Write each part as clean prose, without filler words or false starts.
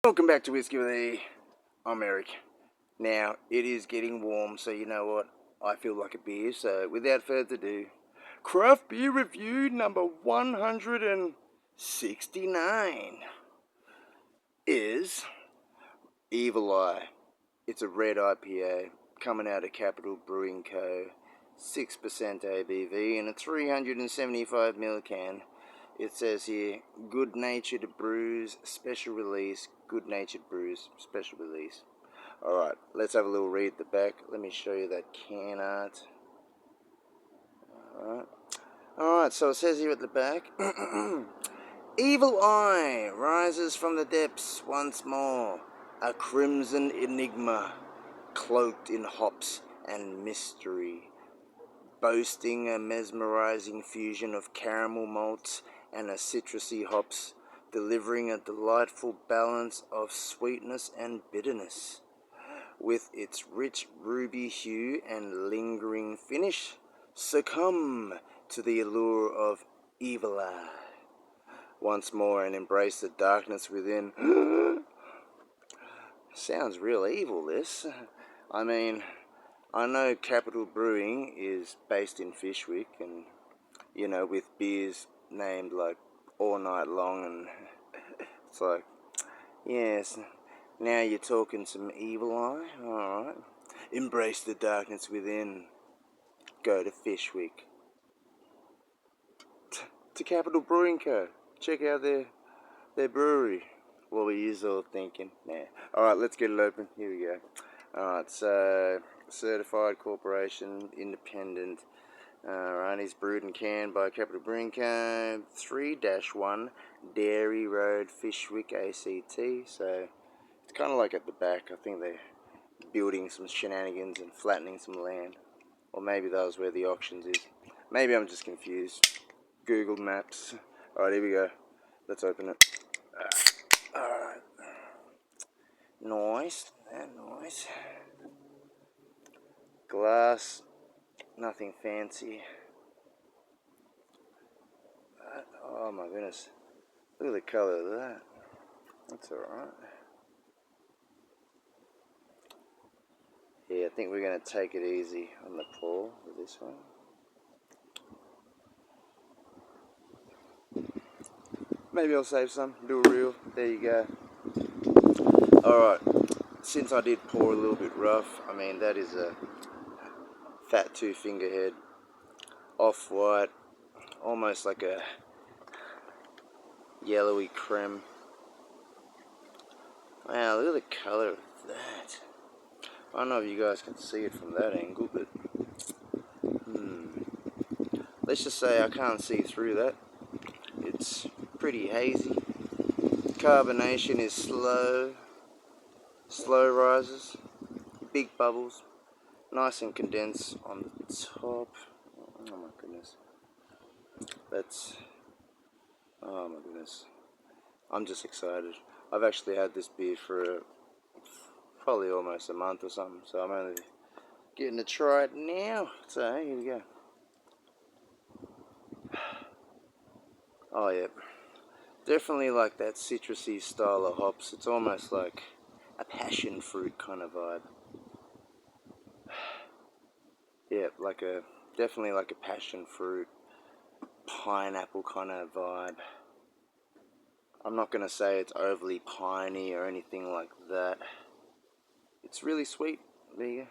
Welcome back to Whiskey with E. I'm Eric. Now, it is getting warm, so you know what? I feel like a beer, so without further ado, craft beer review number 169 is Evil Eye. It's a red IPA coming out of Capital Brewing Co. 6% ABV in a 375ml can. It says here, Good Natured Brews Special Release. Good Natured Brews Special Release. Alright, let's have a little read at the back. Let me show you that can art. Alright, so it says here at the back, Evil Eye rises from the depths once more, a crimson enigma, cloaked in hops and mystery, boasting a mesmerizing fusion of caramel malts and a citrusy hops, delivering a delightful balance of sweetness and bitterness. With its rich ruby hue and lingering finish, succumb to the allure of Evil Eye once more and embrace the darkness within. Sounds real evil, this. I mean, I know Capital Brewing is based in Fishwick and, with beers named like All Night Long, and it's like, yes, now you're talking some Evil Eye. Alright. Embrace the darkness within. Go to Fishwick. To Capital Brewing Co. Check out their brewery. What were you all thinking? Nah. Alright, let's get it open. Here we go. Alright, so certified corporation, independent. Alright, it's brewed and canned by Capital Brewing Co. 3-1 Dairy Road, Fishwick, ACT. So it's kind of like at the back. I think they're building some shenanigans and flattening some land. Or maybe that was where the auctions is. Maybe I'm just confused. Google Maps. Alright, here we go. Let's open it. Alright. Nice. Nice. Glass. Nothing fancy. Oh my goodness. Look at the colour of that. That's alright. Yeah, I think we're going to take it easy on the pour with this one. Maybe I'll save some, do a reel. There you go. Alright, since I did pour a little bit rough, I mean, that is a fat two-finger head. Off-white, almost like a yellowy creme. Wow, look at the colour of that. I don't know if you guys can see it from that angle, but let's just say I can't see through that. It's pretty hazy. Carbonation is slow rises, big bubbles, nice and condensed on the top. Oh my goodness. Oh my goodness. I'm just excited. I've actually had this beer for probably almost a month or something, so I'm only getting to try it now. So here we go. Oh yeah, definitely like that citrusy style of hops. It's almost like a passion fruit kind of vibe. Yeah, definitely like a passion fruit, pineapple kind of vibe. I'm not going to say it's overly piney or anything like that. It's really sweet. There you go.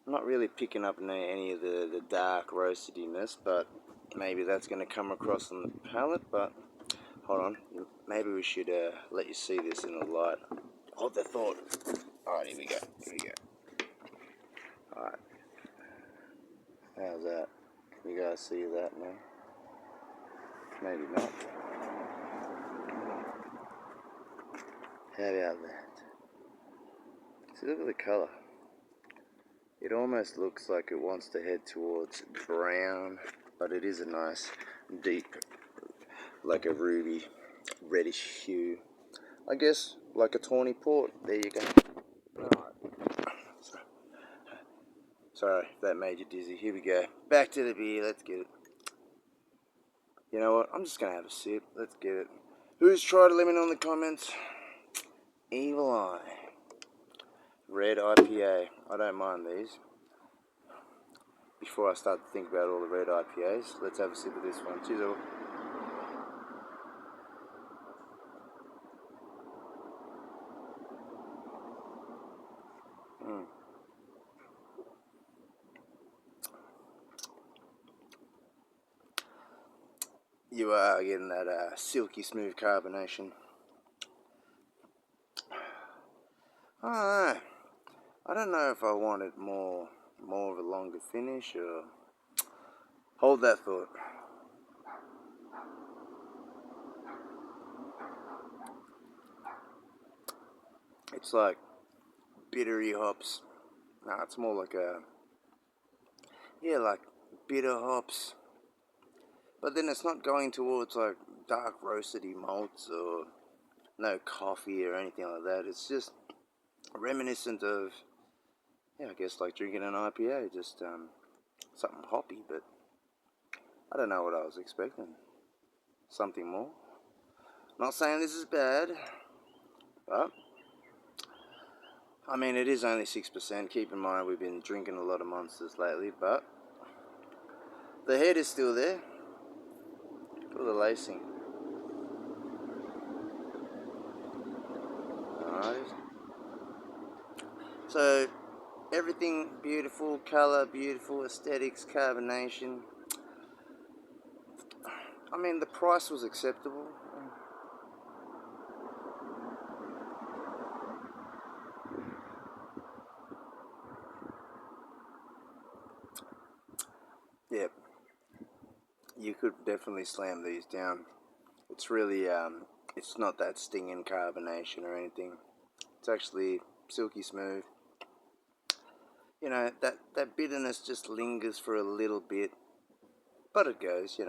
I'm not really picking up any of the dark roastediness, but maybe that's going to come across on the palate. But hold on, maybe we should let you see this in the light. Hold that thought. Alright, here we go. Alright. How's that? Can you guys see that now? Maybe not. How about that? See, look at the colour. It almost looks like it wants to head towards brown, but it is a nice, deep, like a ruby, reddish hue. I guess like a tawny port. There you go. Alright. Sorry, that made you dizzy. Here we go. Back to the beer. Let's get it. You know what? I'm just gonna have a sip. Let's get it. Who's tried it? Let me know in the comments. Evil Eye. Red IPA. I don't mind these. Before I start to think about all the red IPAs, let's have a sip of this one. Cheers all. You are getting that silky smooth carbonation. I don't know if I wanted more of a longer finish or hold that thought. It's like bittery hops. Nah, it's more like like bitter hops. But then it's not going towards like dark roasty malts or no coffee or anything like that. It's just reminiscent of, I guess like drinking an IPA, just something hoppy, but I don't know what I was expecting. Something more. Not saying this is bad, but I mean it is only 6%. Keep in mind we've been drinking a lot of monsters lately, but the head is still there. Look at the lacing. Alright. So everything beautiful, colour beautiful, aesthetics, carbonation. I mean the price was acceptable. Yep. You could definitely slam these down. It's really it's not that stinging carbonation or anything. It's actually silky smooth. You know, that bitterness just lingers for a little bit, but it goes,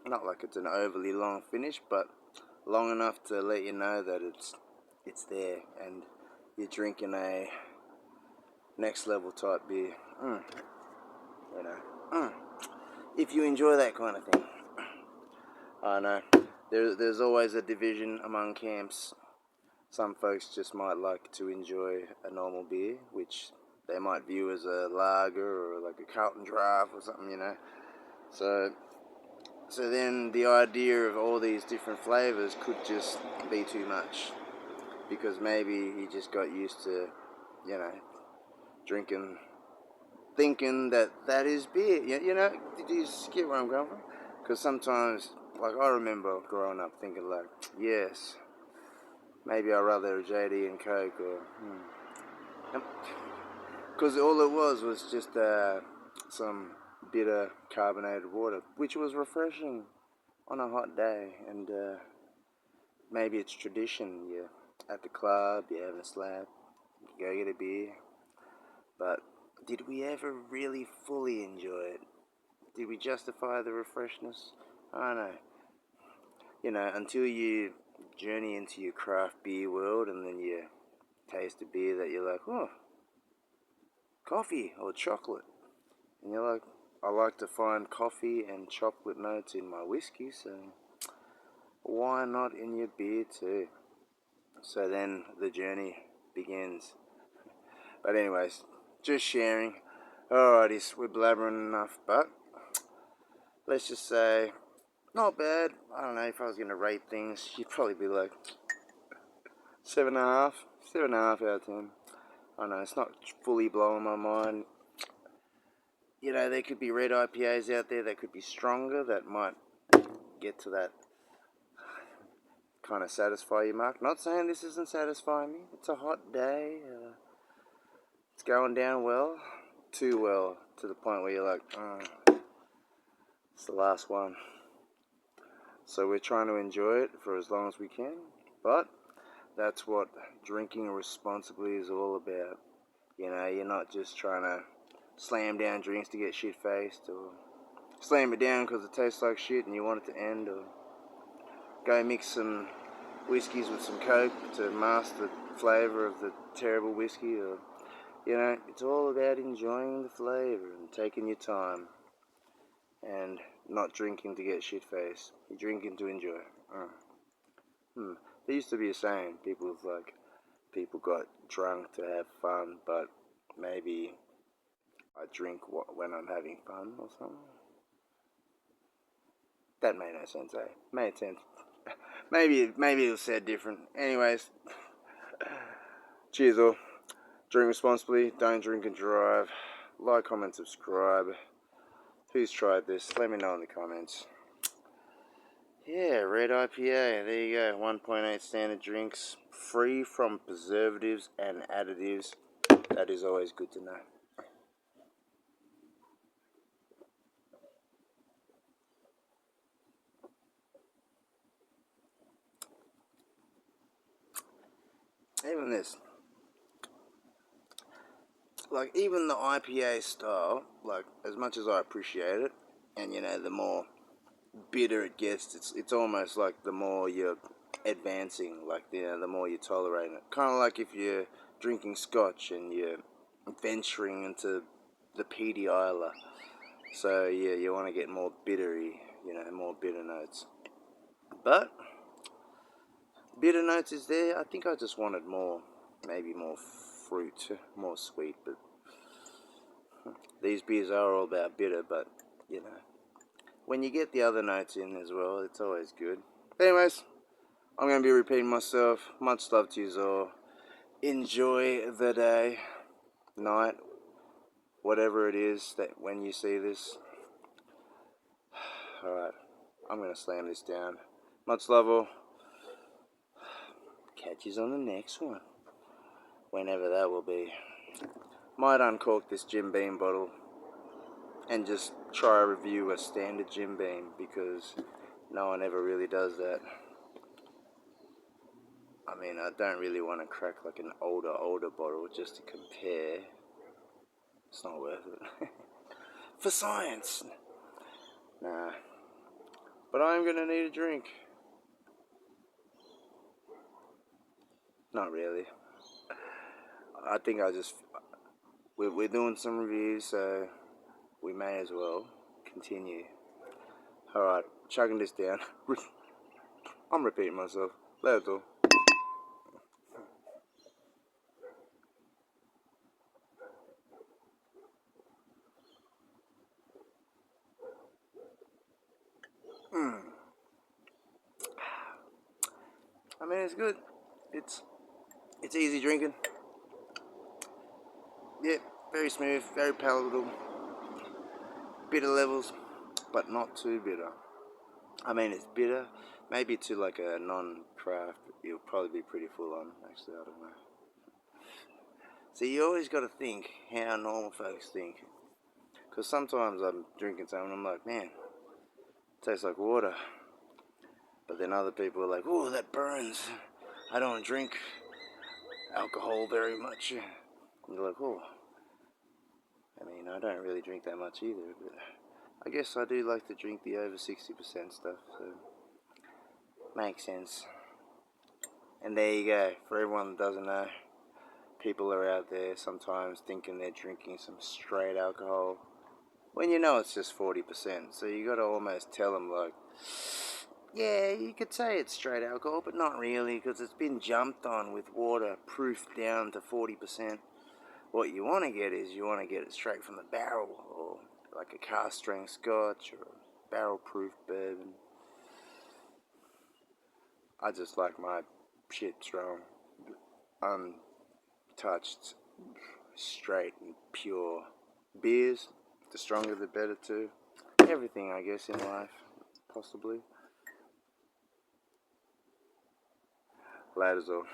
not like it's an overly long finish, but long enough to let you know that it's there and you're drinking a next level type beer. If you enjoy that kind of thing. I know there's always a division among camps. Some folks just might like to enjoy a normal beer, which they might view as a lager or like a Carlton Draft or something, So then the idea of all these different flavors could just be too much, because maybe he just got used to, drinking, thinking that is beer. Did you get where I'm going from? Because sometimes, like I remember growing up thinking like, yes, maybe I'd rather a JD and Coke or... Because all it was just some bitter carbonated water, which was refreshing on a hot day. And maybe it's tradition. You're at the club, you're having a slab, you go get a beer. But did we ever really fully enjoy it? Did we justify the refreshness? I don't know. Until you journey into your craft beer world and then you taste a beer that you're like, oh, coffee or chocolate. And you're like, I like to find coffee and chocolate notes in my whiskey, so why not in your beer too? So then the journey begins. But anyways, just sharing. Alrighty, we're blabbering enough, but let's just say, not bad. I don't know, if I was going to rate things, you'd probably be like 7.5 out of 10. I know, it's not fully blowing my mind. There could be red IPAs out there that could be stronger, that might get to that kind of satisfy you mark. Not saying this isn't satisfying me. It's a hot day. It's going down well. Too well, to the point where you're like, it's the last one. So we're trying to enjoy it for as long as we can. But that's what drinking responsibly is all about. You're not just trying to slam down drinks to get shit-faced, or slam it down because it tastes like shit and you want it to end, or go mix some whiskies with some Coke to mask the flavour of the terrible whiskey, or, it's all about enjoying the flavour and taking your time and not drinking to get shit-faced. You're drinking to enjoy. There used to be a saying, people got drunk to have fun, but maybe I drink when I'm having fun or something. That made no sense, eh? Made sense. maybe it was said different. Anyways, cheers all. Drink responsibly, don't drink and drive. Like, comment, subscribe. Who's tried this? Let me know in the comments. Yeah, red IPA, there you go. 1.8 standard drinks, free from preservatives and additives. That is always good to know. Even this, like, even the IPA style, like, as much as I appreciate it, and you know, the more bitter it gets, it's almost like the more you're advancing, like, you know, the more you tolerate it. Kind of like if you're drinking scotch and you're venturing into the peaty Isla. So yeah, you want to get more bittery, you know, more bitter notes. But bitter notes is there. I think I just wanted more, maybe more fruit, more sweet. But these beers are all about bitter. But you know, when you get the other notes in as well, it's always good. Anyways, I'm going to be repeating myself. Much love to you all. Enjoy the day, night, whatever it is that when you see this. Alright, I'm going to slam this down. Much love all. Catch you on the next one. Whenever that will be. Might uncork this Jim Beam bottle and just try to review a standard Jim Beam, because no one ever really does that. I mean, I don't really want to crack like an older bottle just to compare. It's not worth it. For science. Nah. But I'm gonna need a drink. Not really. I think we're doing some reviews, so we may as well continue. Alright, chugging this down. I'm repeating myself. That's all. I mean, it's good. It's easy drinking. Yeah, very smooth, very palatable. Bitter levels, but not too bitter. I mean, it's bitter. Maybe to like a non-craft, it'll probably be pretty full on. Actually, I don't know. So you always got to think how normal folks think. Because sometimes I'm drinking something and I'm like, man, it tastes like water. But then other people are like, oh, that burns. I don't drink alcohol very much. And you're like, oh. I mean, I don't really drink that much either. But I guess I do like to drink the over 60% stuff. So makes sense. And there you go. For everyone that doesn't know, people are out there sometimes thinking they're drinking some straight alcohol, when you know it's just 40%. So you got to almost tell them, like, yeah, you could say it's straight alcohol, but not really, because it's been jumped on with water proofed down to 40%. What you want to get is you want to get it straight from the barrel, or like a cask strength scotch or a barrel proof bourbon. I just like my shit strong, untouched, straight and pure. Beers, the stronger the better too. Everything, I guess, in life, possibly. Laters all.